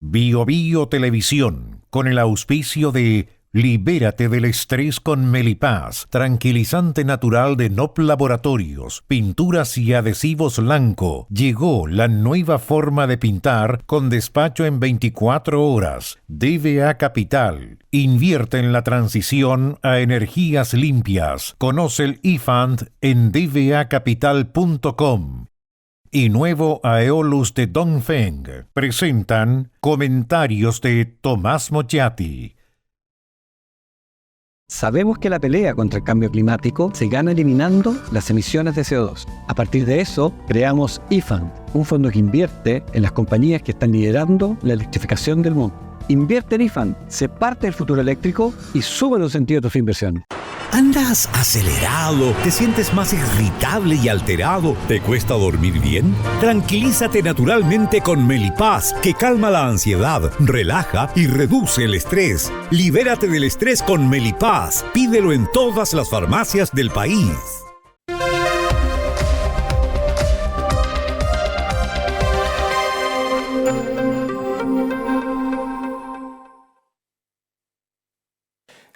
Bio Bio Televisión, con el auspicio de Libérate del estrés con Melipaz, tranquilizante natural de NOP Laboratorios, pinturas y adhesivos Lanco. Llegó la nueva forma de pintar con despacho en 24 horas. DVA Capital. Invierte en la transición a energías limpias. Conoce el eFund en dvacapital.com. Y nuevo Aeolus de Dongfeng presentan comentarios de Tomás Moyati. Sabemos que la pelea contra el cambio climático se gana eliminando las emisiones de CO2. A partir de eso, creamos eFund, un fondo que invierte en las compañías que están liderando la electrificación del mundo. Invierte en eFund, sé parte del futuro eléctrico y sube los sentidos de tu inversión. ¿Andas acelerado? ¿Te sientes más irritable y alterado? ¿Te cuesta dormir bien? Tranquilízate naturalmente con Melipaz, que calma la ansiedad, relaja y reduce el estrés. Libérate del estrés con Melipaz. Pídelo en todas las farmacias del país.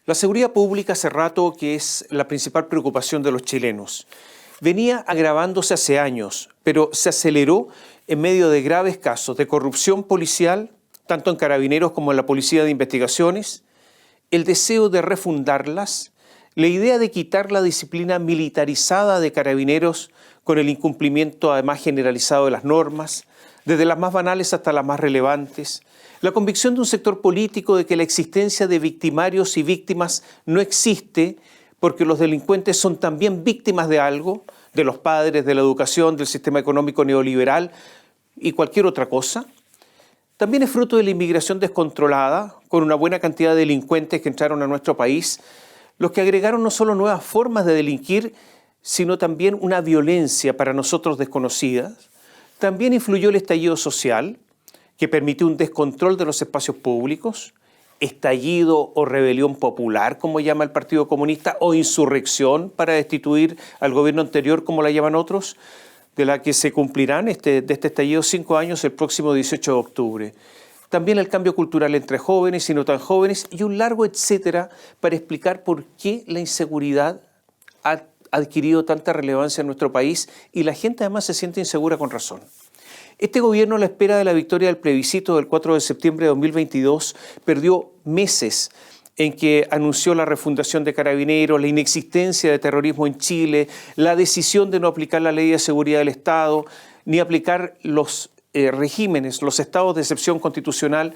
La seguridad pública hace rato que es la principal preocupación de los chilenos. Venía agravándose hace años, pero se aceleró en medio de graves casos de corrupción policial, tanto en Carabineros como en la Policía de Investigaciones, el deseo de refundarlas, la idea de quitar la disciplina militarizada de Carabineros con el incumplimiento además generalizado de las normas, desde las más banales hasta las más relevantes, la convicción de un sector político de que la existencia de victimarios y víctimas no existe porque los delincuentes son también víctimas de algo, de los padres, de la educación, del sistema económico neoliberal y cualquier otra cosa. También es fruto de la inmigración descontrolada, con una buena cantidad de delincuentes que entraron a nuestro país, los que agregaron no solo nuevas formas de delinquir, sino también una violencia para nosotros desconocida. También influyó el estallido social, que permitió un descontrol de los espacios públicos, estallido o rebelión popular, como llama el Partido Comunista, o insurrección para destituir al gobierno anterior, como la llaman otros, de la que se cumplirán de este estallido 5 años el próximo 18 de octubre. También el cambio cultural entre jóvenes y no tan jóvenes, y un largo etcétera para explicar por qué la inseguridad ha adquirido tanta relevancia en nuestro país y la gente además se siente insegura con razón. Este gobierno, a la espera de la victoria del plebiscito del 4 de septiembre de 2022, perdió meses en que anunció la refundación de Carabineros, la inexistencia de terrorismo en Chile, la decisión de no aplicar la Ley de Seguridad del Estado, ni aplicar los regímenes, los estados de excepción constitucional,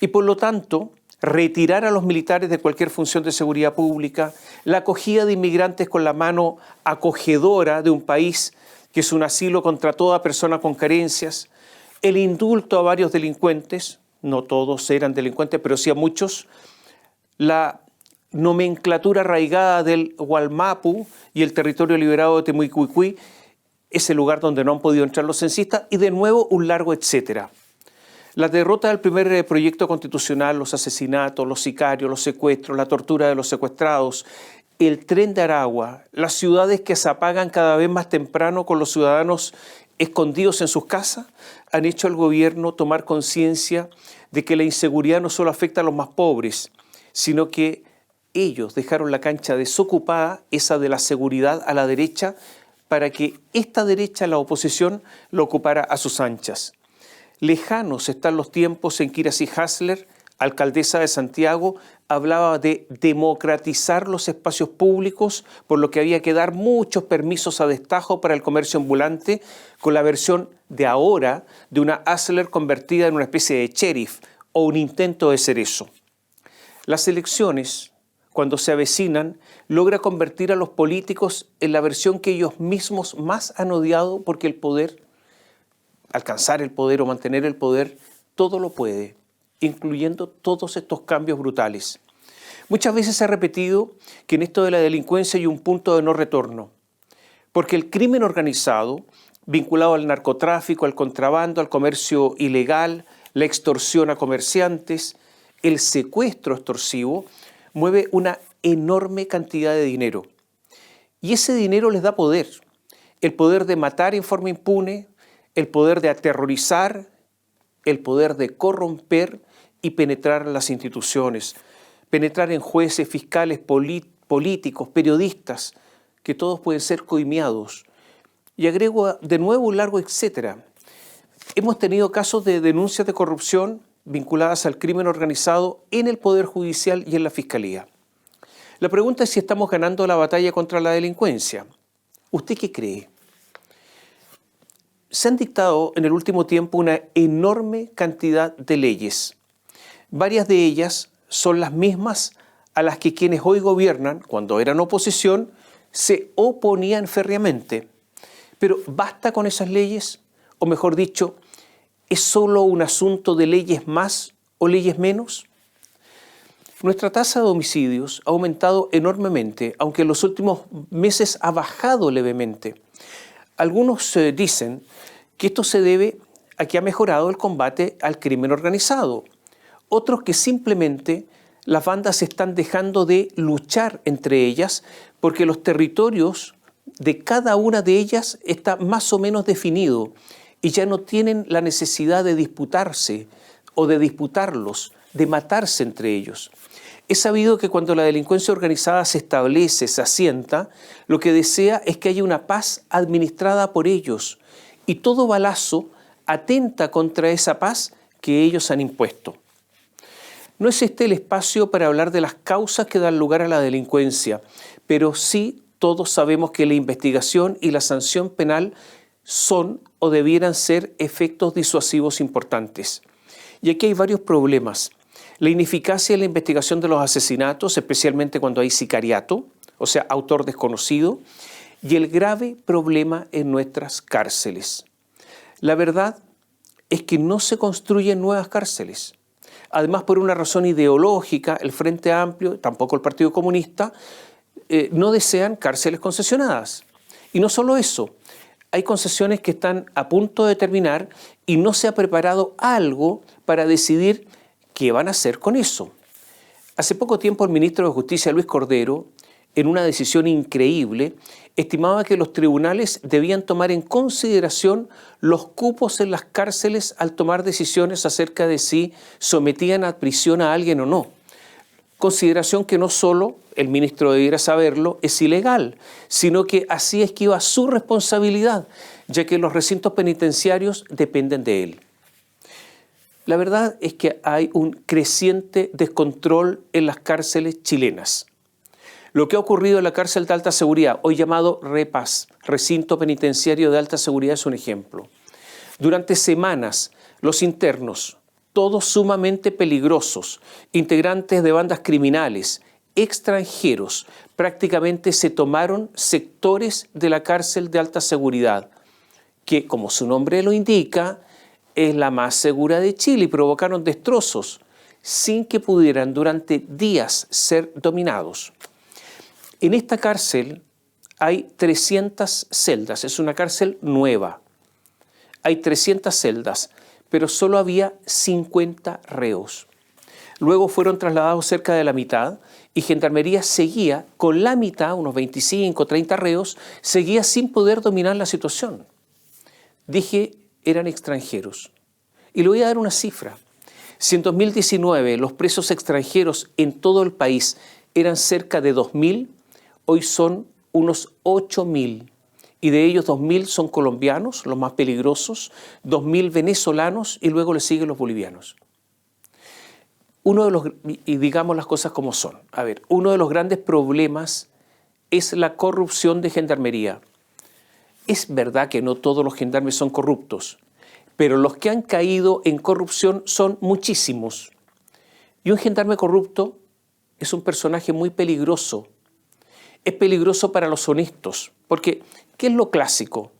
y por lo tanto retirar a los militares de cualquier función de seguridad pública, la acogida de inmigrantes con la mano acogedora de un país que es un asilo contra toda persona con carencias, el indulto a varios delincuentes, no todos eran delincuentes, pero sí a muchos, la nomenclatura arraigada del Gualmapu y el territorio liberado de Temucuicui, ese lugar donde no han podido entrar los censistas, y de nuevo un largo etcétera. La derrota del primer proyecto constitucional, los asesinatos, los sicarios, los secuestros, la tortura de los secuestrados, el tren de Aragua, las ciudades que se apagan cada vez más temprano con los ciudadanos escondidos en sus casas, han hecho al gobierno tomar conciencia de que la inseguridad no solo afecta a los más pobres, sino que ellos dejaron la cancha desocupada, esa de la seguridad, a la derecha, para que esta derecha, la oposición, la ocupara a sus anchas. Lejanos están los tiempos en que Iracy Hasler, alcaldesa de Santiago, hablaba de democratizar los espacios públicos, por lo que había que dar muchos permisos a destajo para el comercio ambulante, con la versión de ahora de una Hasler convertida en una especie de sheriff o un intento de ser eso. Las elecciones, cuando se avecinan, logra convertir a los políticos en la versión que ellos mismos más han odiado, porque el poder, alcanzar el poder o mantener el poder, todo lo puede, incluyendo todos estos cambios brutales. Muchas veces se ha repetido que en esto de la delincuencia hay un punto de no retorno, porque el crimen organizado, vinculado al narcotráfico, al contrabando, al comercio ilegal, la extorsión a comerciantes, el secuestro extorsivo, mueve una enorme cantidad de dinero. Y ese dinero les da poder, el poder de matar en forma impune, el poder de aterrorizar, el poder de corromper y penetrar en las instituciones, penetrar en jueces, fiscales, políticos, periodistas, que todos pueden ser coimiados. Y agrego de nuevo un largo etcétera. Hemos tenido casos de denuncias de corrupción vinculadas al crimen organizado en el Poder Judicial y en la Fiscalía. La pregunta es si estamos ganando la batalla contra la delincuencia. ¿Usted qué cree? Se han dictado en el último tiempo una enorme cantidad de leyes. Varias de ellas son las mismas a las que quienes hoy gobiernan, cuando eran oposición, se oponían férreamente. Pero ¿basta con esas leyes? O mejor dicho, ¿es solo un asunto de leyes más o leyes menos? Nuestra tasa de homicidios ha aumentado enormemente, aunque en los últimos meses ha bajado levemente. Algunos dicen que esto se debe a que ha mejorado el combate al crimen organizado. Otros que simplemente las bandas están dejando de luchar entre ellas porque los territorios de cada una de ellas está más o menos definido y ya no tienen la necesidad de disputarse o de disputarlos, de matarse entre ellos. Es sabido que cuando la delincuencia organizada se establece, se asienta, lo que desea es que haya una paz administrada por ellos y todo balazo atenta contra esa paz que ellos han impuesto. No es este el espacio para hablar de las causas que dan lugar a la delincuencia, pero sí todos sabemos que la investigación y la sanción penal son o debieran ser efectos disuasivos importantes. Y aquí hay varios problemas. La ineficacia en la investigación de los asesinatos, especialmente cuando hay sicariato, o sea, autor desconocido, y el grave problema en nuestras cárceles. La verdad es que no se construyen nuevas cárceles. Además, por una razón ideológica, el Frente Amplio, tampoco el Partido Comunista, no desean cárceles concesionadas. Y no solo eso, hay concesiones que están a punto de terminar y no se ha preparado algo para decidir qué van a hacer con eso. Hace poco tiempo el ministro de Justicia, Luis Cordero, en una decisión increíble, estimaba que los tribunales debían tomar en consideración los cupos en las cárceles al tomar decisiones acerca de si sometían a prisión a alguien o no. Consideración que no solo, el ministro debiera saberlo, es ilegal, sino que así esquiva su responsabilidad, ya que los recintos penitenciarios dependen de él. La verdad es que hay un creciente descontrol en las cárceles chilenas. Lo que ha ocurrido en la cárcel de alta seguridad, hoy llamado REPAS, Recinto Penitenciario de Alta Seguridad, es un ejemplo. Durante semanas, los internos, todos sumamente peligrosos, integrantes de bandas criminales, extranjeros, prácticamente se tomaron sectores de la cárcel de alta seguridad, que, como su nombre lo indica, es la más segura de Chile y provocaron destrozos sin que pudieran durante días ser dominados. En esta cárcel hay 300 celdas, es una cárcel nueva. Hay 300 celdas, pero solo había 50 reos. Luego fueron trasladados cerca de la mitad y Gendarmería seguía con la mitad, unos 25, 30 reos, seguía sin poder dominar la situación. Dije, eran extranjeros. Y le voy a dar una cifra. Si en 2019 los presos extranjeros en todo el país eran cerca de 2.000, hoy son unos 8.000. Y de ellos 2.000 son colombianos, los más peligrosos, 2.000 venezolanos y luego le siguen los bolivianos. Y digamos las cosas como son. Uno de los grandes problemas es la corrupción de Gendarmería. Es verdad que no todos los gendarmes son corruptos, pero los que han caído en corrupción son muchísimos. Y un gendarme corrupto es un personaje muy peligroso. Es peligroso para los honestos, porque ¿qué es lo clásico?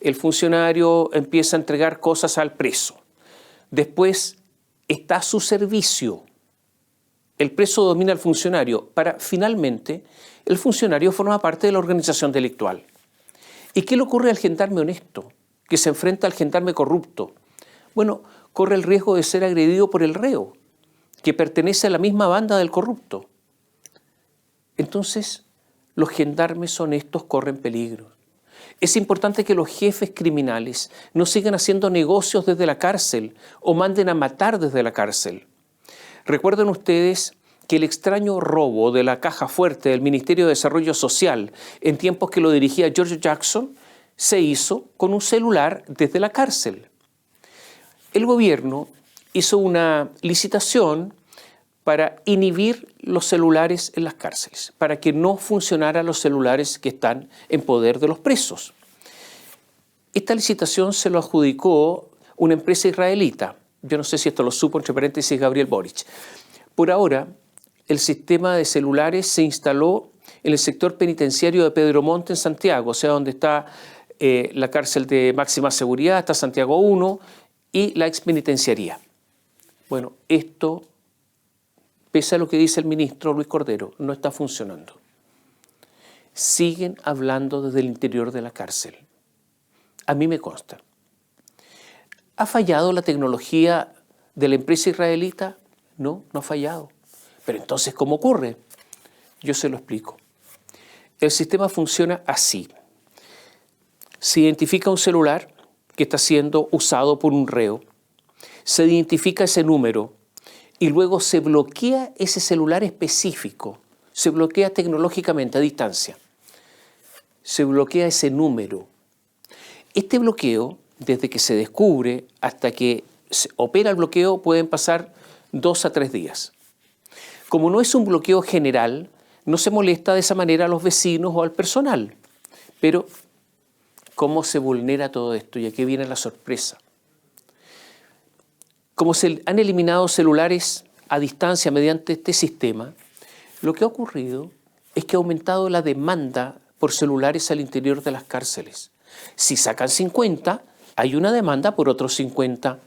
El funcionario empieza a entregar cosas al preso. Después está a su servicio. El preso domina al funcionario para, finalmente, el funcionario forma parte de la organización delictual. ¿Y qué le ocurre al gendarme honesto, que se enfrenta al gendarme corrupto? Bueno, corre el riesgo de ser agredido por el reo, que pertenece a la misma banda del corrupto. Entonces, los gendarmes honestos corren peligro. Es importante que los jefes criminales no sigan haciendo negocios desde la cárcel o manden a matar desde la cárcel. Recuerden ustedes que el extraño robo de la caja fuerte del Ministerio de Desarrollo Social en tiempos que lo dirigía George Jackson se hizo con un celular desde la cárcel. El gobierno hizo una licitación para inhibir los celulares en las cárceles, para que no funcionaran los celulares que están en poder de los presos. Esta licitación se lo adjudicó una empresa israelita. Yo no sé si esto lo supo, entre paréntesis, Gabriel Boric. Por ahora, el sistema de celulares se instaló en el sector penitenciario de Pedro Montt en Santiago, o sea, donde está la cárcel de máxima seguridad, está Santiago 1 y la expenitenciaría. Bueno, esto, pese a lo que dice el ministro Luis Cordero, no está funcionando. Siguen hablando desde el interior de la cárcel. A mí me consta. ¿Ha fallado la tecnología de la empresa israelita? No, no ha fallado. Pero entonces, ¿cómo ocurre? Yo se lo explico. El sistema funciona así. Se identifica un celular que está siendo usado por un reo. Se identifica ese número y luego se bloquea ese celular específico. Se bloquea tecnológicamente a distancia. Se bloquea ese número. Este bloqueo, desde que se descubre hasta que se opera el bloqueo, pueden pasar 2 a 3 días. Como no es un bloqueo general, no se molesta de esa manera a los vecinos o al personal. Pero, ¿cómo se vulnera todo esto? Y aquí viene la sorpresa. Como se han eliminado celulares a distancia mediante este sistema, lo que ha ocurrido es que ha aumentado la demanda por celulares al interior de las cárceles. Si sacan 50, hay una demanda por otros 50.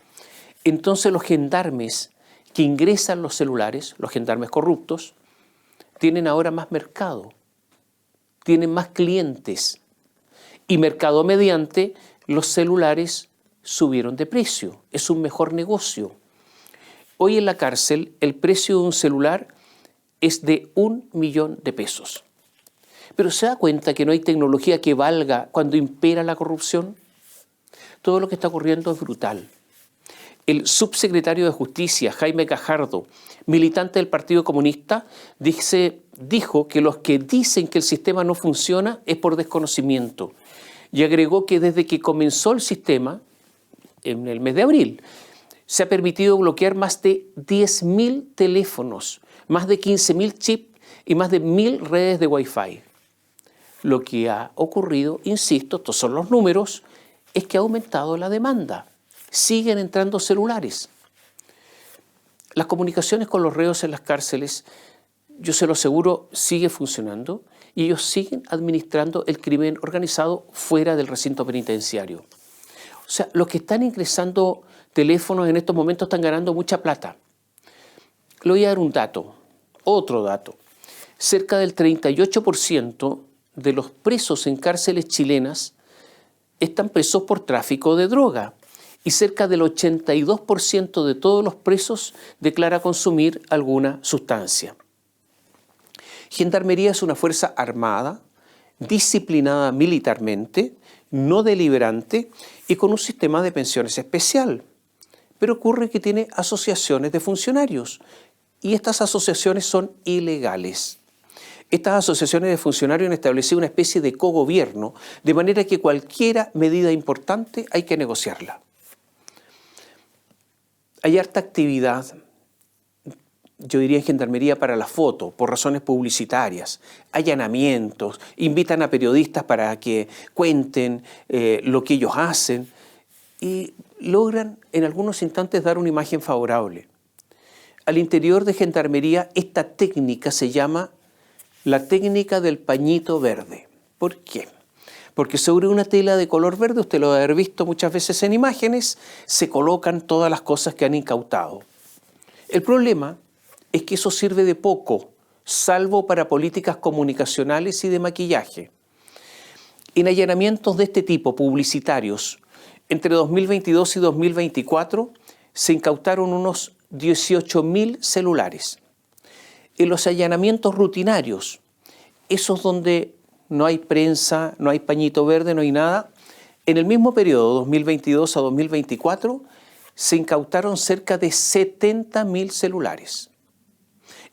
Entonces los gendarmes que ingresan los celulares, los gendarmes corruptos, tienen ahora más mercado, tienen más clientes. Y mercado mediante, los celulares subieron de precio. Es un mejor negocio. Hoy en la cárcel el precio de un celular es de 1 millón de pesos. Pero ¿se da cuenta que no hay tecnología que valga cuando impera la corrupción? Todo lo que está ocurriendo es brutal. El subsecretario de Justicia, Jaime Gajardo, militante del Partido Comunista, dijo que los que dicen que el sistema no funciona es por desconocimiento. Y agregó que desde que comenzó el sistema, en el mes de abril, se ha permitido bloquear más de 10.000 teléfonos, más de 15.000 chips y más de 1.000 redes de Wi-Fi. Lo que ha ocurrido, insisto, estos son los números, es que ha aumentado la demanda. Siguen entrando celulares. Las comunicaciones con los reos en las cárceles, yo se lo aseguro, sigue funcionando y ellos siguen administrando el crimen organizado fuera del recinto penitenciario. O sea, los que están ingresando teléfonos en estos momentos están ganando mucha plata. Le voy a dar un dato, otro dato. Cerca del 38% de los presos en cárceles chilenas están presos por tráfico de droga y cerca del 82% de todos los presos declara consumir alguna sustancia. Gendarmería es una fuerza armada, disciplinada militarmente, no deliberante y con un sistema de pensiones especial. Pero ocurre que tiene asociaciones de funcionarios y estas asociaciones son ilegales. Estas asociaciones de funcionarios han establecido una especie de cogobierno, de manera que cualquier medida importante hay que negociarla. Hay harta actividad, yo diría en Gendarmería para la foto, por razones publicitarias, allanamientos, invitan a periodistas para que cuenten lo que ellos hacen y logran en algunos instantes dar una imagen favorable. Al interior de Gendarmería esta técnica se llama la técnica del pañito verde. ¿Por qué? Porque sobre una tela de color verde, usted lo debe haber visto muchas veces en imágenes, se colocan todas las cosas que han incautado. El problema es que eso sirve de poco, salvo para políticas comunicacionales y de maquillaje. En allanamientos de este tipo, publicitarios, entre 2022 y 2024, se incautaron unos 18.000 celulares. En los allanamientos rutinarios, esos donde no hay prensa, no hay pañito verde, no hay nada. En el mismo periodo, 2022 a 2024, se incautaron cerca de 70.000 celulares.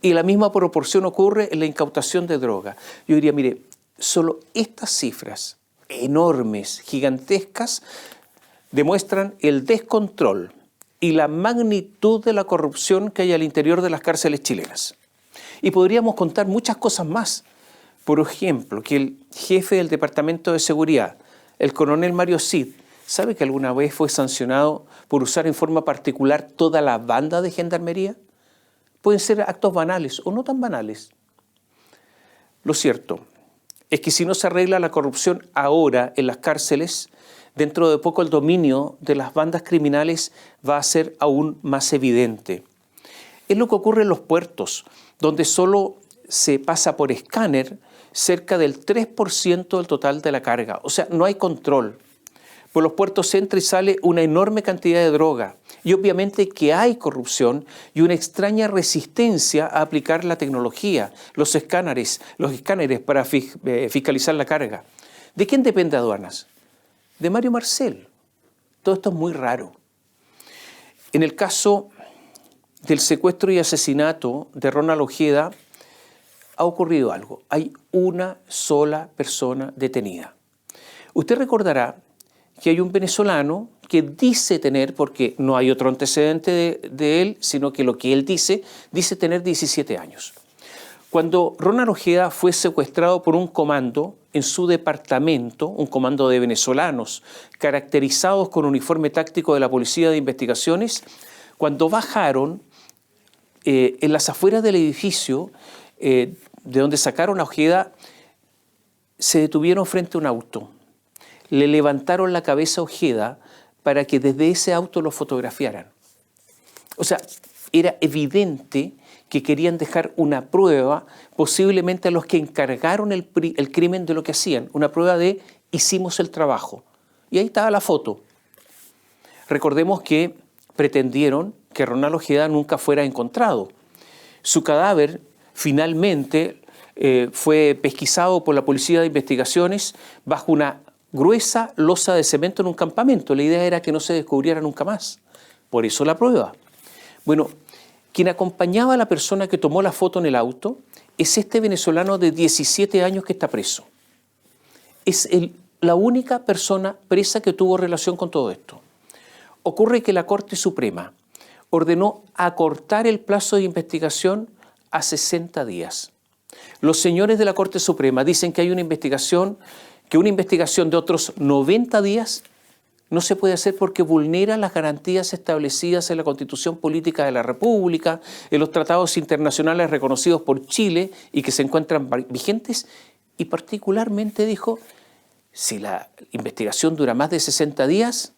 Y la misma proporción ocurre en la incautación de droga. Yo diría, mire, solo estas cifras enormes, gigantescas, demuestran el descontrol y la magnitud de la corrupción que hay al interior de las cárceles chilenas. Y podríamos contar muchas cosas más. Por ejemplo, que el jefe del Departamento de Seguridad, el coronel Mario Cid, ¿sabe que alguna vez fue sancionado por usar en forma particular toda la banda de gendarmería? Pueden ser actos banales o no tan banales. Lo cierto es que si no se arregla la corrupción ahora en las cárceles, dentro de poco el dominio de las bandas criminales va a ser aún más evidente. Es lo que ocurre en los puertos, donde solo se pasa por escáner cerca del 3% del total de la carga. O sea, no hay control. Por los puertos entra y sale una enorme cantidad de droga. Y obviamente que hay corrupción y una extraña resistencia a aplicar la tecnología, los escáneres para fiscalizar la carga. ¿De quién depende aduanas? De Mario Marcel. Todo esto es muy raro. En el caso del secuestro y asesinato de Ronald Ojeda, ha ocurrido algo. Hay una sola persona detenida. Usted recordará que hay un venezolano que dice tener, porque no hay otro antecedente de él, sino que lo que él dice tener 17 años. Cuando Ronald Ojeda fue secuestrado por un comando en su departamento, un comando de venezolanos caracterizados con uniforme táctico de la Policía de Investigaciones, cuando bajaron en las afueras del edificio de donde sacaron a Ojeda, se detuvieron frente a un auto. Le levantaron la cabeza a Ojeda para que desde ese auto lo fotografiaran. O sea, era evidente que querían dejar una prueba, posiblemente a los que encargaron el crimen de lo que hacían, una prueba de hicimos el trabajo. Y ahí estaba la foto. Recordemos que pretendieron que Ronald Ojeda nunca fuera encontrado. Su cadáver finalmente fue pesquisado por la Policía de Investigaciones bajo una gruesa losa de cemento en un campamento. La idea era que no se descubriera nunca más. Por eso la prueba. Bueno, quien acompañaba a la persona que tomó la foto en el auto es este venezolano de 17 años que está preso. Es la única persona presa que tuvo relación con todo esto. Ocurre que la Corte Suprema ordenó acortar el plazo de investigación a 60 días. Los señores de la Corte Suprema dicen que hay una investigación de otros 90 días no se puede hacer porque vulnera las garantías establecidas en la Constitución Política de la República, en los tratados internacionales reconocidos por Chile y que se encuentran vigentes, y particularmente dijo, si la investigación dura más de 60 días,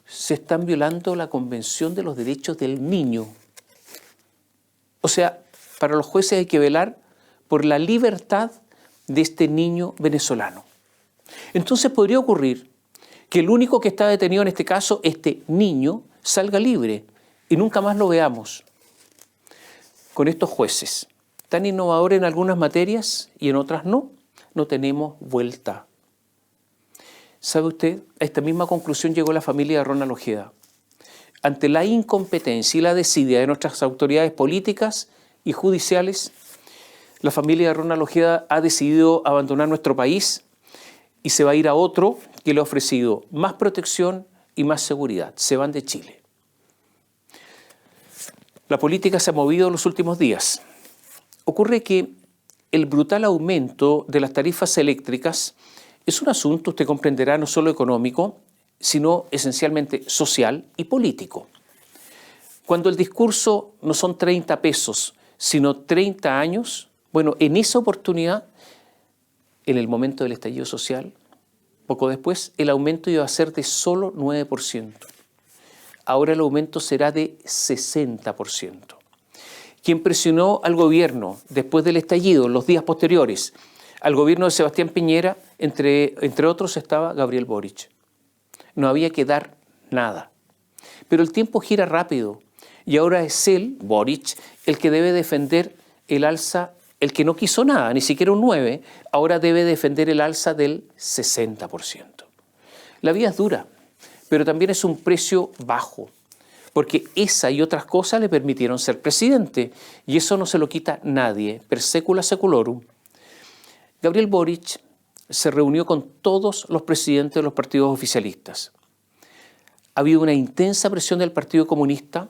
se están violando la Convención de los Derechos del Niño. O sea, para los jueces hay que velar por la libertad de este niño venezolano. Entonces podría ocurrir que el único que está detenido en este caso, este niño, salga libre y nunca más lo veamos. Con estos jueces, tan innovadores en algunas materias y en otras no tenemos vuelta. ¿Sabe usted? A esta misma conclusión llegó la familia de Ronald Ojeda. Ante la incompetencia y la desidia de nuestras autoridades políticas y judiciales, la familia de Ronald Ojeda ha decidido abandonar nuestro país y se va a ir a otro que le ha ofrecido más protección y más seguridad. Se van de Chile. La política se ha movido en los últimos días. Ocurre que el brutal aumento de las tarifas eléctricas es un asunto, usted comprenderá, no solo económico, sino esencialmente social y político. Cuando el discurso no son 30 pesos, sino 30 años, bueno, en esa oportunidad, en el momento del estallido social, poco después, el aumento iba a ser de solo 9%. Ahora el aumento será de 60%. Quien presionó al gobierno después del estallido, en los días posteriores, al gobierno de Sebastián Piñera, entre otros estaba Gabriel Boric. No había que dar nada. Pero el tiempo gira rápido y ahora es él, Boric, el que debe defender el alza el que no quiso nada, ni siquiera un 9, ahora debe defender el alza del 60%. La vía es dura, pero también es un precio bajo, porque esa y otras cosas le permitieron ser presidente, y eso no se lo quita nadie, per secula seculorum. Gabriel Boric se reunió con todos los presidentes de los partidos oficialistas. Ha habido una intensa presión del Partido Comunista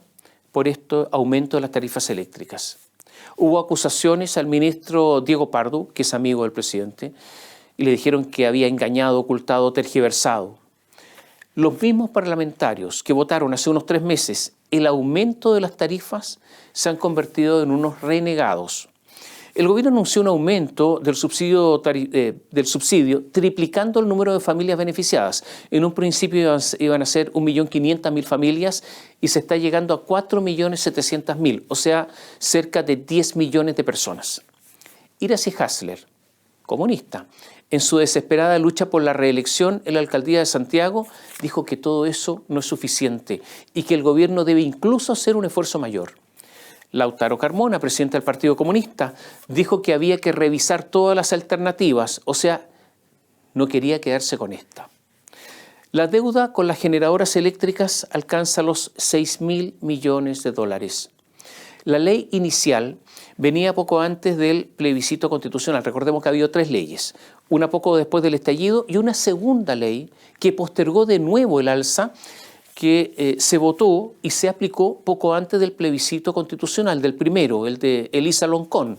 por este aumento de las tarifas eléctricas. Hubo acusaciones al ministro Diego Pardo, que es amigo del presidente, y le dijeron que había engañado, ocultado, tergiversado. Los mismos parlamentarios que votaron hace unos 3 meses el aumento de las tarifas se han convertido en unos renegados. El gobierno anunció un aumento del subsidio, triplicando el número de familias beneficiadas. En un principio iban a ser 1.500.000 familias y se está llegando a 4.700.000, o sea, cerca de 10 millones de personas. Iracy Hassler, comunista, en su desesperada lucha por la reelección en la alcaldía de Santiago, dijo que todo eso no es suficiente y que el gobierno debe incluso hacer un esfuerzo mayor. Lautaro Carmona, presidente del Partido Comunista, dijo que había que revisar todas las alternativas, o sea, no quería quedarse con esta. La deuda con las generadoras eléctricas alcanza los 6.000 millones de dólares. La ley inicial venía poco antes del plebiscito constitucional. Recordemos que ha habido 3 leyes, una poco después del estallido y una segunda ley que postergó de nuevo el alza, que se votó y se aplicó poco antes del plebiscito constitucional, del primero, el de Elisa Loncón,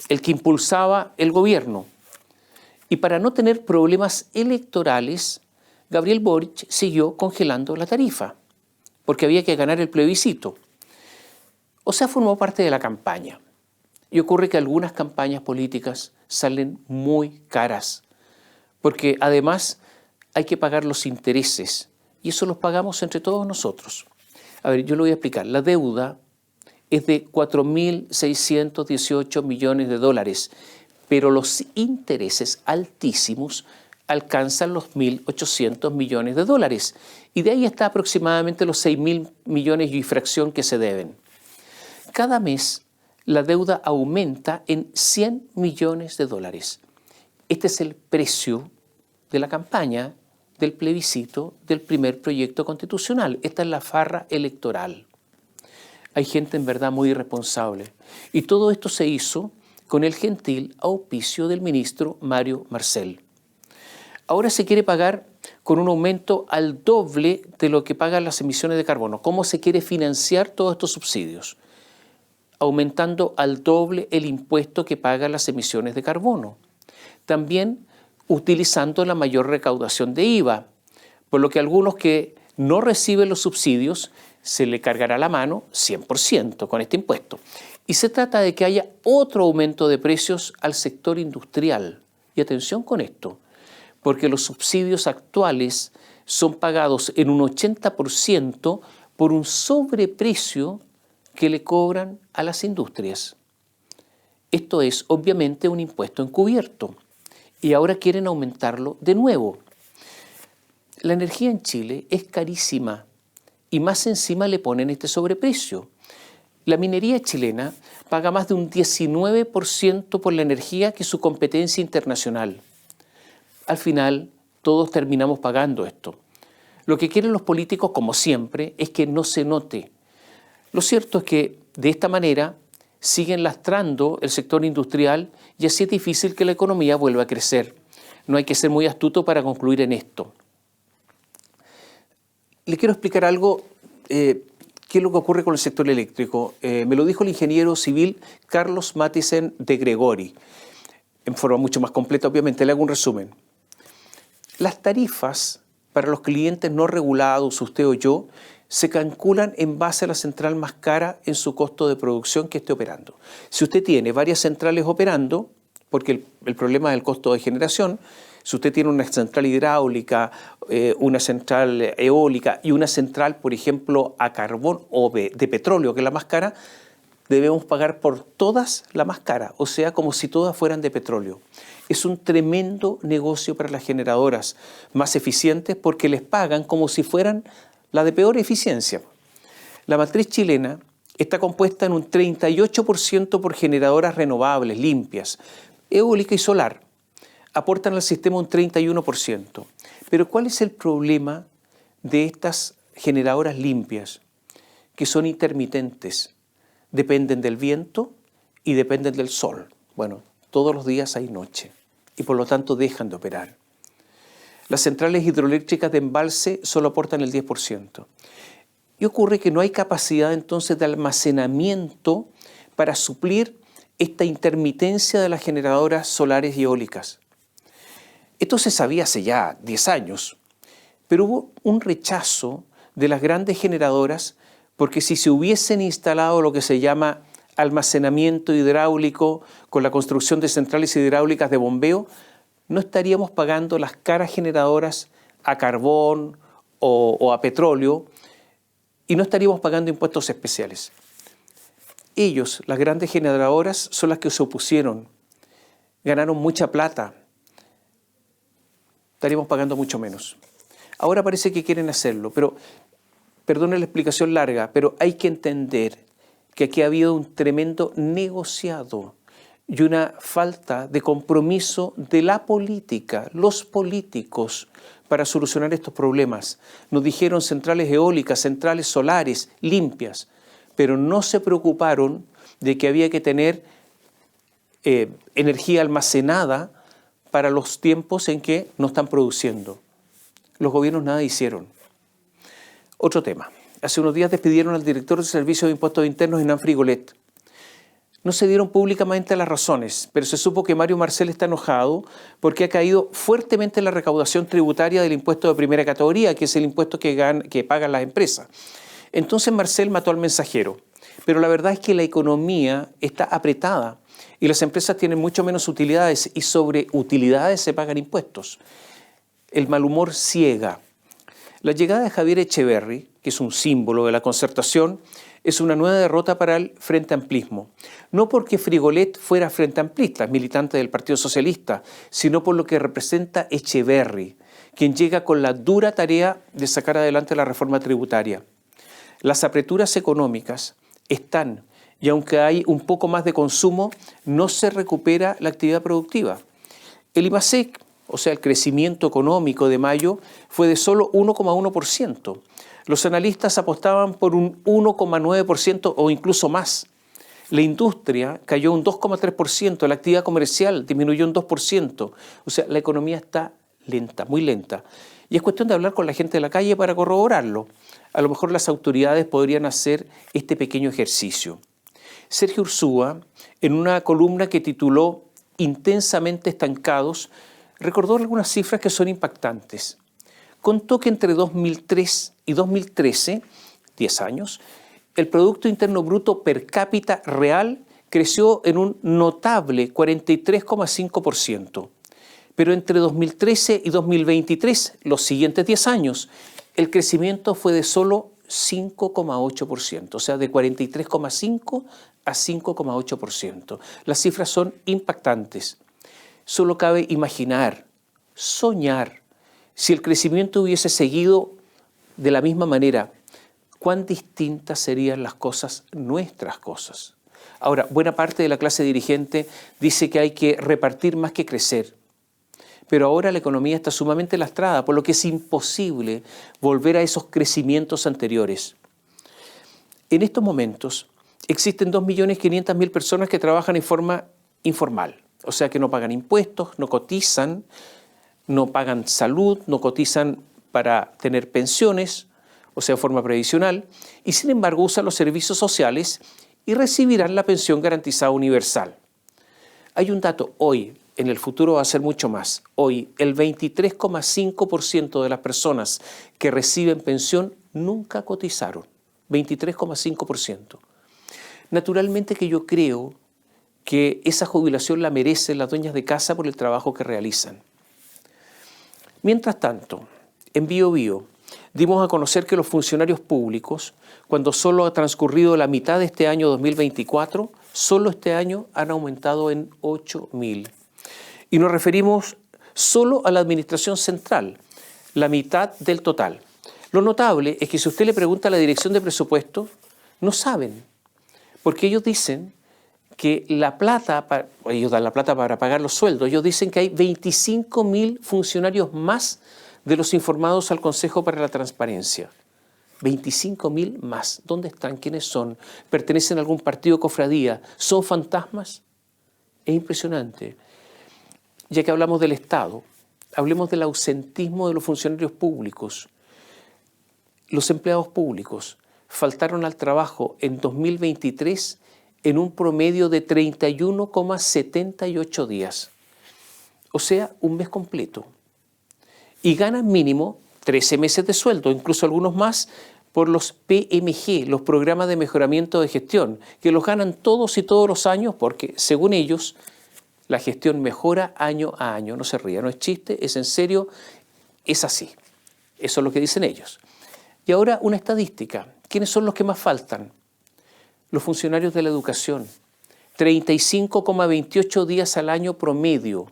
el que impulsaba el gobierno. Y para no tener problemas electorales, Gabriel Boric siguió congelando la tarifa, porque había que ganar el plebiscito. O sea, formó parte de la campaña. Y ocurre que algunas campañas políticas salen muy caras, porque además hay que pagar los intereses, y eso los pagamos entre todos nosotros. A ver, yo lo voy a explicar. La deuda es de 4.618 millones de dólares, pero los intereses altísimos alcanzan los 1.800 millones de dólares. Y de ahí está aproximadamente los 6.000 millones y fracción que se deben. Cada mes la deuda aumenta en 100 millones de dólares. Este es el precio de la campaña del plebiscito del primer proyecto constitucional. Esta es la farra electoral. Hay gente en verdad muy irresponsable. Y todo esto se hizo con el gentil auspicio del ministro Mario Marcel. Ahora se quiere pagar con un aumento al doble de lo que pagan las emisiones de carbono. ¿Cómo se quiere financiar todos estos subsidios? Aumentando al doble el impuesto que pagan las emisiones de carbono. También utilizando la mayor recaudación de IVA, por lo que a algunos que no reciben los subsidios se le cargará la mano 100% con este impuesto. Y se trata de que haya otro aumento de precios al sector industrial. Y atención con esto, porque los subsidios actuales son pagados en un 80% por un sobreprecio que le cobran a las industrias. Esto es obviamente un impuesto encubierto. Y ahora quieren aumentarlo de nuevo. La energía en Chile es carísima y más encima le ponen este sobreprecio. La minería chilena paga más de un 19% por la energía que su competencia internacional. Al final, todos terminamos pagando esto. Lo que quieren los políticos, como siempre, es que no se note. Lo cierto es que, de esta manera, siguen lastrando el sector industrial y así es difícil que la economía vuelva a crecer. No hay que ser muy astuto para concluir en esto. Le quiero explicar algo, qué es lo que ocurre con el sector eléctrico. Me lo dijo el ingeniero civil Carlos Matisen de Gregori, en forma mucho más completa, obviamente. Le hago un resumen. Las tarifas para los clientes no regulados, usted o yo, se calculan en base a la central más cara en su costo de producción que esté operando. Si usted tiene varias centrales operando, porque el problema es el costo de generación, si usted tiene una central hidráulica, una central eólica y una central, por ejemplo, a carbón o de petróleo, que es la más cara, debemos pagar por todas la más cara, o sea, como si todas fueran de petróleo. Es un tremendo negocio para las generadoras más eficientes porque les pagan como si fueran la de peor eficiencia. La matriz chilena está compuesta en un 38% por generadoras renovables, limpias, eólica y solar. Aportan al sistema un 31%. Pero ¿cuál es el problema de estas generadoras limpias? Que son intermitentes, dependen del viento y dependen del sol. Bueno, todos los días hay noche y por lo tanto dejan de operar. Las centrales hidroeléctricas de embalse solo aportan el 10%. Y ocurre que no hay capacidad entonces de almacenamiento para suplir esta intermitencia de las generadoras solares y eólicas. Esto se sabía hace ya 10 años, pero hubo un rechazo de las grandes generadoras porque si se hubiesen instalado lo que se llama almacenamiento hidráulico con la construcción de centrales hidráulicas de bombeo, no estaríamos pagando las caras generadoras a carbón o a petróleo y no estaríamos pagando impuestos especiales. Ellos, las grandes generadoras, son las que se opusieron, ganaron mucha plata, estaríamos pagando mucho menos. Ahora parece que quieren hacerlo, pero, perdone la explicación larga, pero hay que entender que aquí ha habido un tremendo negociado y una falta de compromiso de la política, los políticos, para solucionar estos problemas. Nos dijeron centrales eólicas, centrales solares, limpias, pero no se preocuparon de que había que tener energía almacenada para los tiempos en que no están produciendo. Los gobiernos nada hicieron. Otro tema. Hace unos días despidieron al director del Servicio de Impuestos Internos, Hernán Frigolet. No se dieron públicamente las razones, pero se supo que Mario Marcel está enojado porque ha caído fuertemente la recaudación tributaria del impuesto de primera categoría, que es el impuesto que pagan las empresas. Entonces Marcel mató al mensajero, pero la verdad es que la economía está apretada y las empresas tienen mucho menos utilidades y sobre utilidades se pagan impuestos. El mal humor ciega. La llegada de Javier Echeverri, que es un símbolo de la concertación, es una nueva derrota para el Frente Amplismo. No porque Frigolet fuera frente amplista, militante del Partido Socialista, sino por lo que representa Echeverri, quien llega con la dura tarea de sacar adelante la reforma tributaria. Las apreturas económicas están, y aunque hay un poco más de consumo, no se recupera la actividad productiva. El IMASEC, o sea, el crecimiento económico de mayo, fue de solo 1,1%. Los analistas apostaban por un 1,9% o incluso más. La industria cayó un 2,3%, la actividad comercial disminuyó un 2%. O sea, la economía está lenta, muy lenta. Y es cuestión de hablar con la gente de la calle para corroborarlo. A lo mejor las autoridades podrían hacer este pequeño ejercicio. Sergio Ursúa, en una columna que tituló Intensamente estancados, recordó algunas cifras que son impactantes. Contó que entre 2003 y 2013, 10 años, el Producto Interno Bruto per cápita real creció en un notable 43,5%. Pero entre 2013 y 2023, los siguientes 10 años, el crecimiento fue de solo 5,8%, o sea, de 43,5% a 5,8%. Las cifras son impactantes. Solo cabe imaginar, soñar, si el crecimiento hubiese seguido de la misma manera, cuán distintas serían las cosas, nuestras cosas. Ahora, buena parte de la clase dirigente dice que hay que repartir más que crecer. Pero ahora la economía está sumamente lastrada, por lo que es imposible volver a esos crecimientos anteriores. En estos momentos existen 2.500.000 personas que trabajan en forma informal, o sea que no pagan impuestos, no cotizan, no pagan salud, no cotizan para tener pensiones, o sea, de forma previsional, y sin embargo usan los servicios sociales y recibirán la pensión garantizada universal. Hay un dato hoy, en el futuro va a ser mucho más. Hoy, el 23,5% de las personas que reciben pensión nunca cotizaron. 23,5%. Naturalmente que yo creo que esa jubilación la merecen las dueñas de casa por el trabajo que realizan. Mientras tanto, en Biobío dimos a conocer que los funcionarios públicos, cuando solo ha transcurrido la mitad de este año 2024, solo este año han aumentado en 8.000. Y nos referimos solo a la administración central, la mitad del total. Lo notable es que si usted le pregunta a la dirección de presupuesto, no saben Porque ellos dicen que la plata, ellos dan la plata para pagar los sueldos, ellos dicen que hay 25.000 funcionarios más de los informados al Consejo para la Transparencia. 25.000 más. ¿Dónde están? ¿Quiénes son? ¿Pertenecen a algún partido o cofradía? ¿Son fantasmas? Es impresionante. Ya que hablamos del Estado, hablemos del ausentismo de los funcionarios públicos. Los empleados públicos faltaron al trabajo en 2023 en un promedio de 31,78 días. O sea, un mes completo. Y ganan mínimo 13 meses de sueldo, incluso algunos más por los PMG, los programas de mejoramiento de gestión, que los ganan todos y todos los años porque, según ellos, la gestión mejora año a año. No se ría, no es chiste, es en serio, es así. Eso es lo que dicen ellos. Y ahora una estadística. ¿Quiénes son los que más faltan? Los funcionarios de la educación. 35,28 días al año promedio.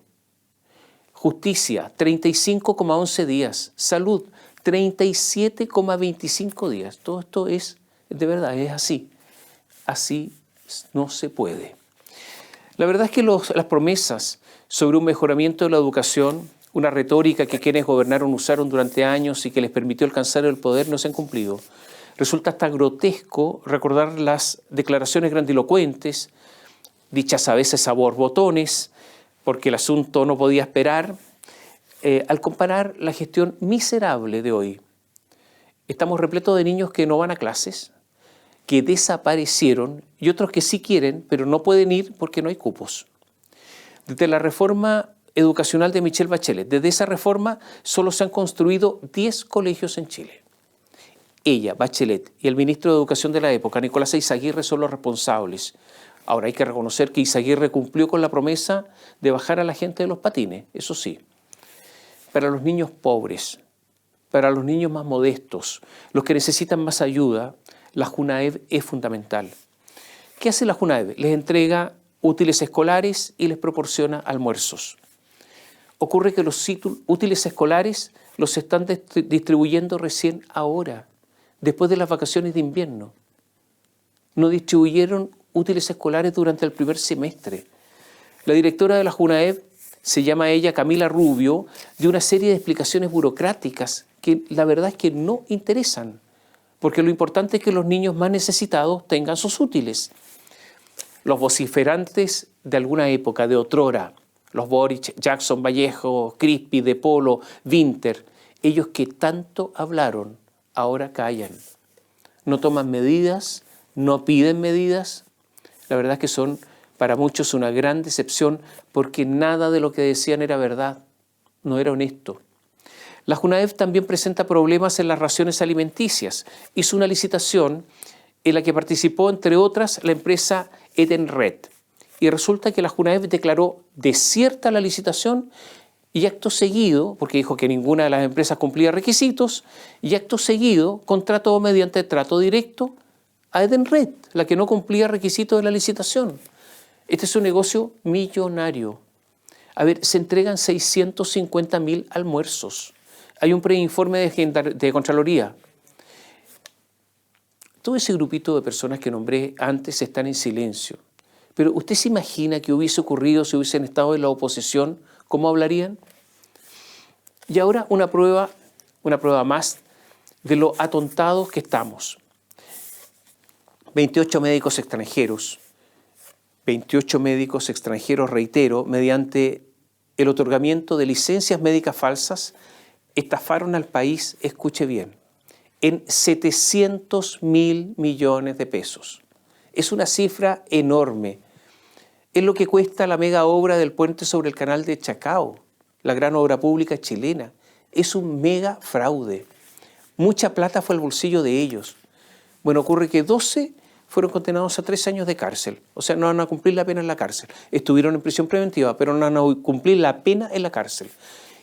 Justicia, 35,11 días. Salud, 37,25 días. Todo esto es, de verdad, es así. Así no se puede. La verdad es que las promesas sobre un mejoramiento de la educación, una retórica que quienes gobernaron usaron durante años y que les permitió alcanzar el poder, no se han cumplido. Resulta hasta grotesco recordar las declaraciones grandilocuentes, dichas a veces a borbotones, porque el asunto no podía esperar, al comparar la gestión miserable de hoy. Estamos repletos de niños que no van a clases, que desaparecieron y otros que sí quieren, pero no pueden ir porque no hay cupos. Desde la reforma educacional de Michelle Bachelet, desde esa reforma solo se han construido 10 colegios en Chile. Ella, Bachelet, y el ministro de Educación de la época, Nicolás Eizaguirre, son los responsables. Ahora hay que reconocer que Eizaguirre cumplió con la promesa de bajar a la gente de los patines, eso sí. Para los niños pobres, para los niños más modestos, los que necesitan más ayuda, la JUNAEV es fundamental. ¿Qué hace la JUNAEV? Les entrega útiles escolares y les proporciona almuerzos. Ocurre que los útiles escolares los están distribuyendo recién ahora, después de las vacaciones de invierno. No distribuyeron útiles escolares durante el primer semestre. La directora de la JUNAEV, se llama ella Camila Rubio, dio una serie de explicaciones burocráticas que la verdad es que no interesan, porque lo importante es que los niños más necesitados tengan sus útiles. Los vociferantes de alguna época, de otrora, los Boric, Jackson, Vallejo, Crispi, De Polo, Winter, ellos que tanto hablaron, ahora callan. No toman medidas, no piden medidas. La verdad es que son para muchos una gran decepción porque nada de lo que decían era verdad, no era honesto. La JUNAEV también presenta problemas en las raciones alimenticias. Hizo una licitación en la que participó, entre otras, la empresa Edenred. Y resulta que la JUNAEV declaró desierta la licitación y acto seguido, porque dijo que ninguna de las empresas cumplía requisitos, y acto seguido contrató mediante trato directo a Edenred, la que no cumplía requisitos de la licitación. Este es un negocio millonario. A ver, se entregan 650.000 almuerzos. Hay un preinforme de Contraloría. Todo ese grupito de personas que nombré antes están en silencio. Pero ¿usted se imagina qué hubiese ocurrido si hubiesen estado en la oposición? ¿Cómo hablarían? Y ahora una prueba más de lo atontados que estamos. 28 médicos extranjeros, reitero, mediante el otorgamiento de licencias médicas falsas, estafaron al país, escuche bien, en 700.000 millones de pesos. Es una cifra enorme. Es lo que cuesta la mega obra del puente sobre el canal de Chacao, la gran obra pública chilena. Es un mega fraude. Mucha plata fue al bolsillo de ellos. Bueno, ocurre que 12 fueron condenados a 3 años de cárcel. O sea, no van a cumplir la pena en la cárcel. Estuvieron en prisión preventiva, pero no van a cumplir la pena en la cárcel.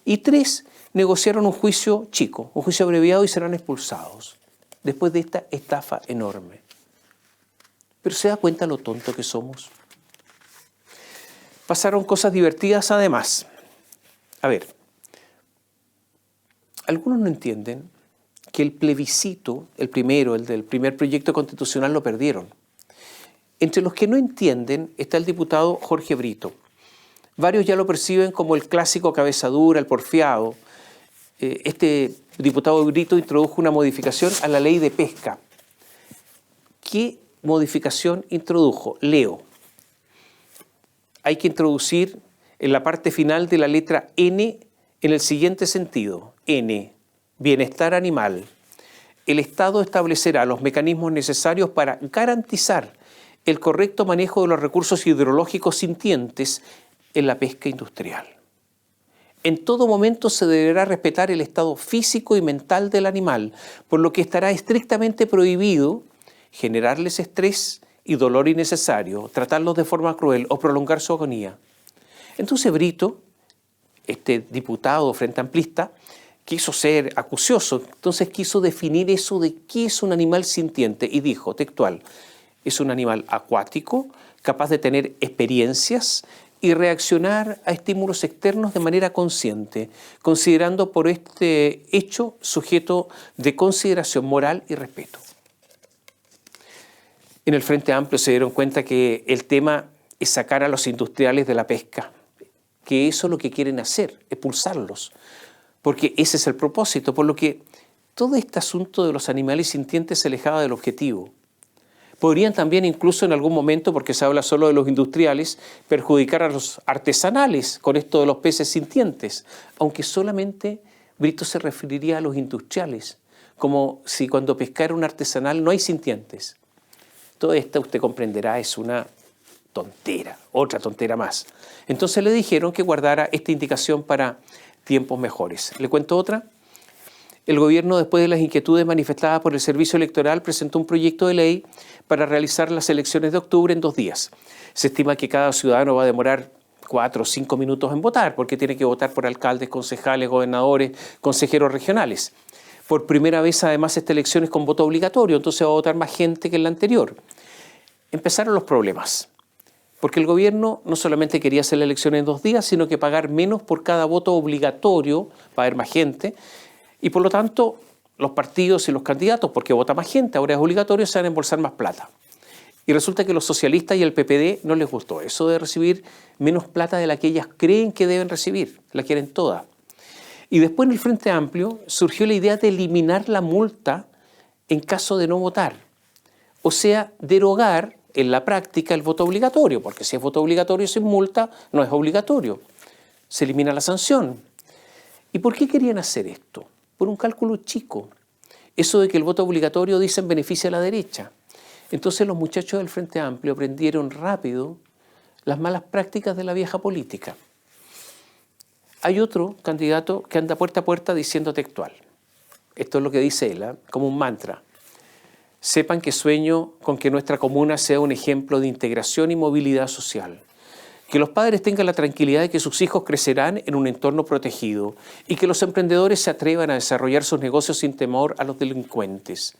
Y 3 negociaron un juicio chico, un juicio abreviado y serán expulsados. Después de esta estafa enorme. Pero ¿se da cuenta lo tonto que somos? Pasaron cosas divertidas además. A ver, algunos no entienden que el plebiscito, el del primer proyecto constitucional lo perdieron. Entre los que no entienden está el diputado Jorge Brito. Varios ya lo perciben como el clásico cabeza dura, el porfiado. Este diputado Brito introdujo una modificación a la ley de pesca. ¿Qué modificación introdujo? Leo. Hay que introducir en la parte final de la letra N en el siguiente sentido. N, bienestar animal. El Estado establecerá los mecanismos necesarios para garantizar el correcto manejo de los recursos hidrológicos sintientes en la pesca industrial. En todo momento se deberá respetar el estado físico y mental del animal, por lo que estará estrictamente prohibido generarles estrés y dolor innecesario, tratarlos de forma cruel o prolongar su agonía. Entonces Brito, este diputado frente amplista, quiso ser acucioso, entonces quiso definir eso de qué es un animal sintiente y dijo, textual, es un animal acuático, capaz de tener experiencias y reaccionar a estímulos externos de manera consciente, considerando por este hecho sujeto de consideración moral y respeto. En el Frente Amplio se dieron cuenta que el tema es sacar a los industriales de la pesca, que eso es lo que quieren hacer, expulsarlos, porque ese es el propósito, por lo que todo este asunto de los animales sintientes se alejaba del objetivo. Podrían también incluso en algún momento, porque se habla solo de los industriales, perjudicar a los artesanales con esto de los peces sintientes, aunque solamente Brito se referiría a los industriales, como si cuando pescara un artesanal no hay sintientes. Todo esto, usted comprenderá, es una tontera, otra tontera más. Entonces le dijeron que guardara esta indicación para tiempos mejores. ¿Le cuento otra? El gobierno, después de las inquietudes manifestadas por el Servicio Electoral, presentó un proyecto de ley para realizar las elecciones de octubre en 2 días. Se estima que cada ciudadano va a demorar 4 o 5 minutos en votar, porque tiene que votar por alcaldes, concejales, gobernadores, consejeros regionales. Por primera vez, además, esta elección es con voto obligatorio, entonces va a votar más gente que en la anterior. Empezaron los problemas, porque el gobierno no solamente quería hacer la elección en 2 días, sino que pagar menos por cada voto obligatorio, para haber más gente, y por lo tanto los partidos y los candidatos, porque vota más gente, ahora es obligatorio, se van a embolsar más plata. Y resulta que los socialistas y el PPD no les gustó eso de recibir menos plata de la que ellas creen que deben recibir, la quieren toda. Y después en el Frente Amplio surgió la idea de eliminar la multa en caso de no votar. O sea, derogar en la práctica el voto obligatorio, porque si es voto obligatorio sin multa, no es obligatorio. Se elimina la sanción. ¿Y por qué querían hacer esto? Por un cálculo chico. Eso de que el voto obligatorio, dicen, beneficia a la derecha. Entonces los muchachos del Frente Amplio aprendieron rápido las malas prácticas de la vieja política. Hay otro candidato que anda puerta a puerta diciendo textual. Esto es lo que dice él, como un mantra. Sepan que sueño con que nuestra comuna sea un ejemplo de integración y movilidad social. Que los padres tengan la tranquilidad de que sus hijos crecerán en un entorno protegido y que los emprendedores se atrevan a desarrollar sus negocios sin temor a los delincuentes.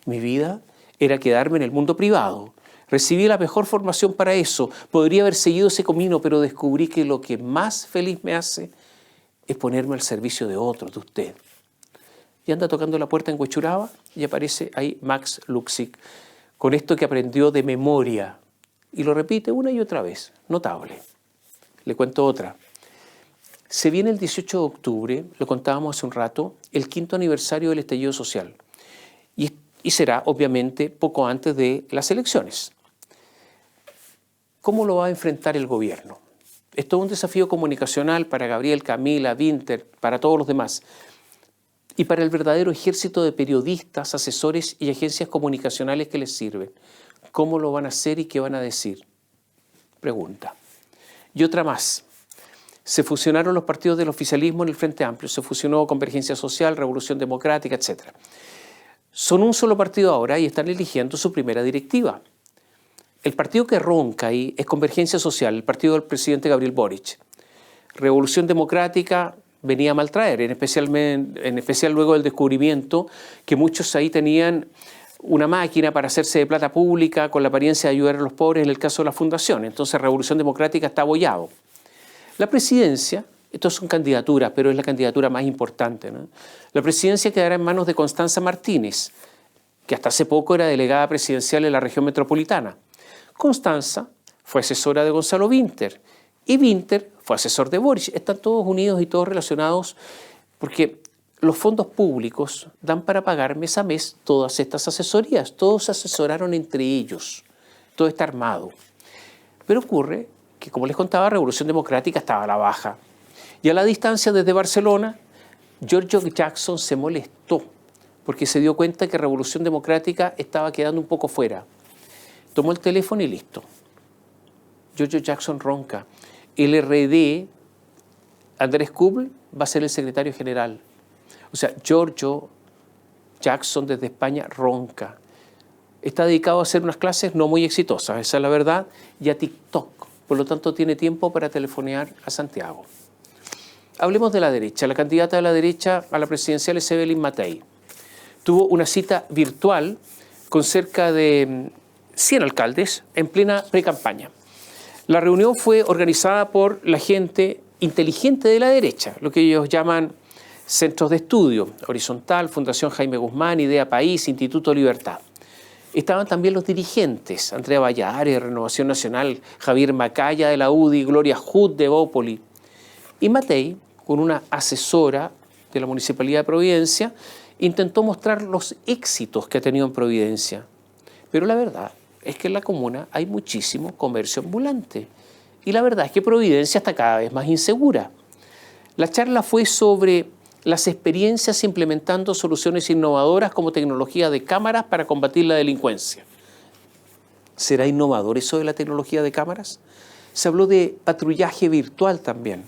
Mi vida era quedarme en el mundo privado. Recibí la mejor formación para eso. Podría haber seguido ese camino, pero descubrí que lo que más feliz me hace es ponerme al servicio de otros, de usted. Y anda tocando la puerta en Huechuraba y aparece ahí Max Luxic, con esto que aprendió de memoria. Y lo repite una y otra vez. Notable. Le cuento otra. Se viene el 18 de octubre, lo contábamos hace un rato, el 5º aniversario del estallido social. Y será, obviamente, poco antes de las elecciones. ¿Cómo lo va a enfrentar el gobierno? Es todo un desafío comunicacional para Gabriel, Camila, Winter, para todos los demás. Y para el verdadero ejército de periodistas, asesores y agencias comunicacionales que les sirven. ¿Cómo lo van a hacer y qué van a decir? Pregunta. Y otra más. Se fusionaron los partidos del oficialismo en el Frente Amplio. Se fusionó Convergencia Social, Revolución Democrática, etc. Son un solo partido ahora y están eligiendo su primera directiva. El partido que ronca ahí es Convergencia Social, el partido del presidente Gabriel Boric. Revolución Democrática venía a maltraer, en especial luego del descubrimiento que muchos ahí tenían una máquina para hacerse de plata pública con la apariencia de ayudar a los pobres en el caso de la fundación. Entonces Revolución Democrática está abollado. La presidencia, esto son candidaturas, pero es la candidatura más importante, ¿no? La presidencia quedará en manos de Constanza Martínez, que hasta hace poco era delegada presidencial en la región metropolitana. Constanza fue asesora de Gonzalo Winter y Winter fue asesor de Boric. Están todos unidos y todos relacionados porque los fondos públicos dan para pagar mes a mes todas estas asesorías. Todos se asesoraron entre ellos. Todo está armado. Pero ocurre que, como les contaba, Revolución Democrática estaba a la baja. Y a la distancia desde Barcelona, Giorgio Jackson se molestó porque se dio cuenta que Revolución Democrática estaba quedando un poco fuera. Tomó el teléfono y listo. Giorgio Jackson ronca. El RD, Andrés Kubl, va a ser el secretario general. O sea, Giorgio Jackson desde España ronca. Está dedicado a hacer unas clases no muy exitosas, esa es la verdad, y a TikTok. Por lo tanto, tiene tiempo para telefonear a Santiago. Hablemos de la derecha. La candidata de la derecha a la presidencial es Evelyn Matei. Tuvo una cita virtual con cerca de 100 alcaldes en plena precampaña. La reunión fue organizada por la gente inteligente de la derecha, lo que ellos llaman centros de estudio, Horizontal, Fundación Jaime Guzmán, Idea País, Instituto Libertad. Estaban también los dirigentes, Andrea Valladares de Renovación Nacional, Javier Macaya de la UDI, Gloria Hood de Bópoli. Y Matei, con una asesora de la Municipalidad de Providencia, intentó mostrar los éxitos que ha tenido en Providencia. Pero la verdad es que en la comuna hay muchísimo comercio ambulante. Y la verdad es que Providencia está cada vez más insegura. La charla fue sobre las experiencias implementando soluciones innovadoras como tecnología de cámaras para combatir la delincuencia. ¿Será innovador eso de la tecnología de cámaras? Se habló de patrullaje virtual también.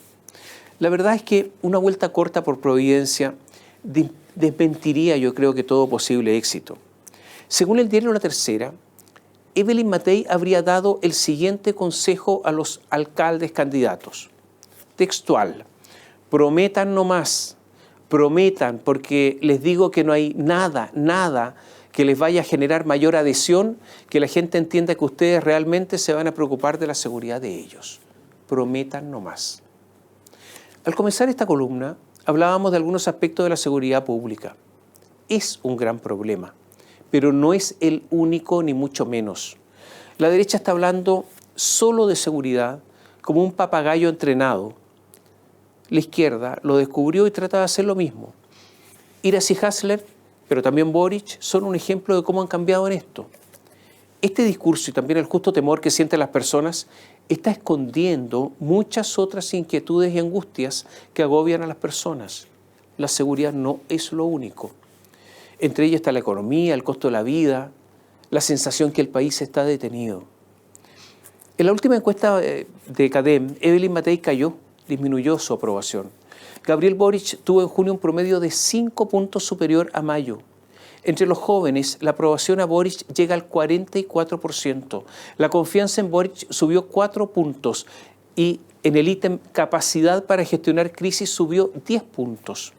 La verdad es que una vuelta corta por Providencia desmentiría, yo creo, que todo posible éxito. Según el diario La Tercera, Evelyn Matei habría dado el siguiente consejo a los alcaldes candidatos. Textual: prometan nomás. Prometan, porque les digo que no hay nada que les vaya a generar mayor adhesión, que la gente entienda que ustedes realmente se van a preocupar de la seguridad de ellos. Prometan nomás. Al comenzar esta columna, hablábamos de algunos aspectos de la seguridad pública. Es un gran problema, pero no es el único ni mucho menos. La derecha está hablando solo de seguridad como un papagayo entrenado. La izquierda lo descubrió y trata de hacer lo mismo. Iracy Hasler, pero también Boric, son un ejemplo de cómo han cambiado en esto. Este discurso y también el justo temor que sienten las personas está escondiendo muchas otras inquietudes y angustias que agobian a las personas. La seguridad no es lo único. Entre ellas está la economía, el costo de la vida, la sensación que el país está detenido. En la última encuesta de CADEM, Evelyn Matei cayó, disminuyó su aprobación. Gabriel Boric tuvo en junio un promedio de 5 puntos superior a mayo. Entre los jóvenes, la aprobación a Boric llega al 44%. La confianza en Boric subió 4 puntos y en el ítem capacidad para gestionar crisis subió 10 puntos.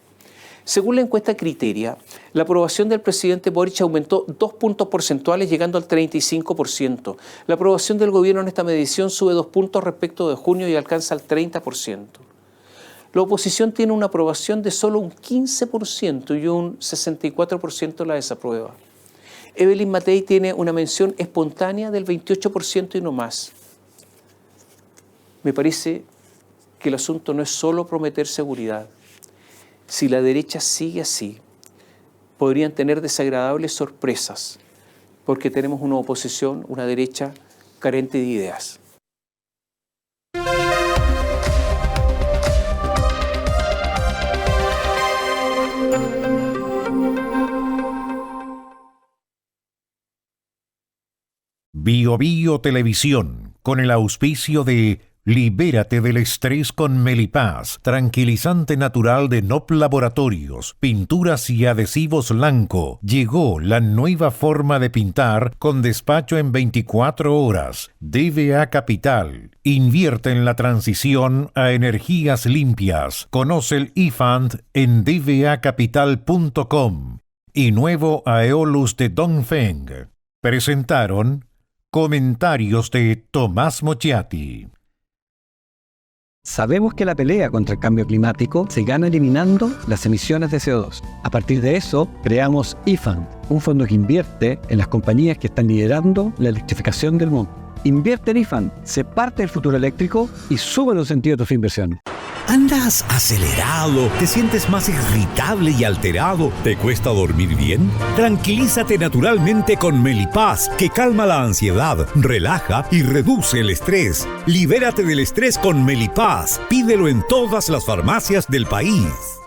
Según la encuesta Criteria, la aprobación del presidente Boric aumentó 2 puntos porcentuales, llegando al 35%. La aprobación del gobierno en esta medición sube 2 puntos respecto de junio y alcanza el 30%. La oposición tiene una aprobación de solo un 15% y un 64% la desaprueba. Evelyn Matei tiene una mención espontánea del 28% y no más. Me parece que el asunto no es solo prometer seguridad. Si la derecha sigue así, podrían tener desagradables sorpresas, porque tenemos una oposición, una derecha carente de ideas. Bio Bio Televisión, con el auspicio de Libérate del estrés con Melipaz, tranquilizante natural de NOP Laboratorios, pinturas y adhesivos Lanco. Llegó la nueva forma de pintar con despacho en 24 horas. DVA Capital. Invierte en la transición a energías limpias. Conoce el eFund en dvacapital.com. Y nuevo Aeolus de Dongfeng. Presentaron comentarios de Tomás Mochiati. Sabemos que la pelea contra el cambio climático se gana eliminando las emisiones de CO2. A partir de eso, creamos eFund, un fondo que invierte en las compañías que están liderando la electrificación del mundo. Invierte en IFAN, sé parte del futuro eléctrico y sube los sentidos de tu inversión. ¿Andas acelerado? ¿Te sientes más irritable y alterado? ¿Te cuesta dormir bien? Tranquilízate naturalmente con Melipaz, que calma la ansiedad, relaja y reduce el estrés. Libérate del estrés con Melipaz. Pídelo en todas las farmacias del país.